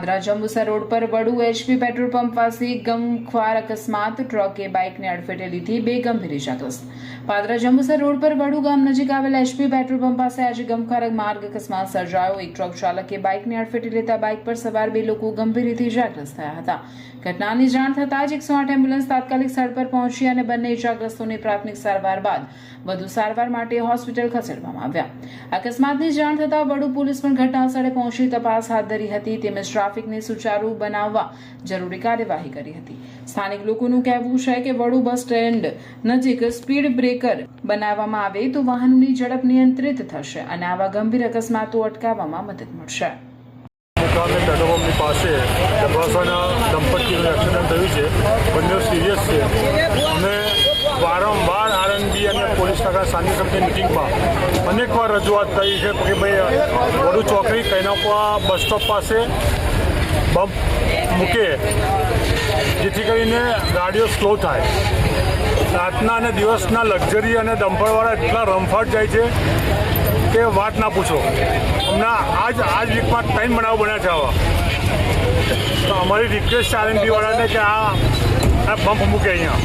Padra Jambusar road પર વડુ HP petrol pump પાસે ગમખ્વાર અકસ્માત, ટ્રકે બાઇકને અડફેટે લીધી, 2 ગંભીર ઇજાગ્રસ્ત। પાદરા જંબુસર રોડ પર વડુ ગામ નજીક આવેલ HP પેટ્રોલ પંપ પાસે આજે ગમખ્વાર માર્ગ અકસ્માત સર્જાયો। એક ટ્રક ચાલકે બાઇકને અડફેટે લેતા બાઇક પર સવાર 2 લોકો ગંભીર રીતે ઇજાગ્રસ્ત થયા હતા। ઘટનાની જાણ થતાં જ 108 એમ્બ્યુલન્સ તાત્કાલિક સ્થળ પર પહોંચી અને બંને ઇજાગ્રસ્તોને પ્રાથમિક સારવાર બાદ વધુ સારવાર માટે હોસ્પિટલ ખસેડવામાં આવ્યા। અકસ્માતની જાણ થતાં વડુ પોલીસ પણ ઘટના સ્થળે પહોંચી તપાસ હાથ ધરી હતી તેમજ ટ્રાફિકને સુચારુ બનાવવા જરૂરી કાર્યવાહી કરી હતી। સ્થાનિક લોકોનું કહેવું છે કે વડુ બસ સ્ટેન્ડ નજીક સ્પીડ બ્રેકર બનાવવામાં આવે તો વાહનોની ઝડપ નિયંત્રિત થશે અને આવા ગંભીર અકસ્માતો અટકાવવામાં મદદ મળશે। મુકામે પેટ્રોલ પંપની પાસે બસના દંપતીનું એક્સિડન્ટ થયું છે, બંને સિરિયસ છે। અમે વારંવાર RNB અને પોલીસ શાખા શાંતિ સમિતિ મિટિંગમાં અનેકવાર રજૂઆત કરી છે કે ભાઈ વડુ ચોકડી કૈનાપુરા બસ સ્ટોપ પાસે બમ્પ મૂકે જેથી કરીને ગાડીઓ સ્લો થાય। રાતના અને દિવસના લક્ઝરી અને ડમ્પરવાળા એટલા રમફાટ જાય છે કે વાત ના પૂછો। હમણાં આજ વીકમાં 3 બનાવ બન્યા છે આવા। તો અમારી રિક્વેસ્ટ છે RNB વાળાને કે આ બમ્પ મૂકે અહીંયા।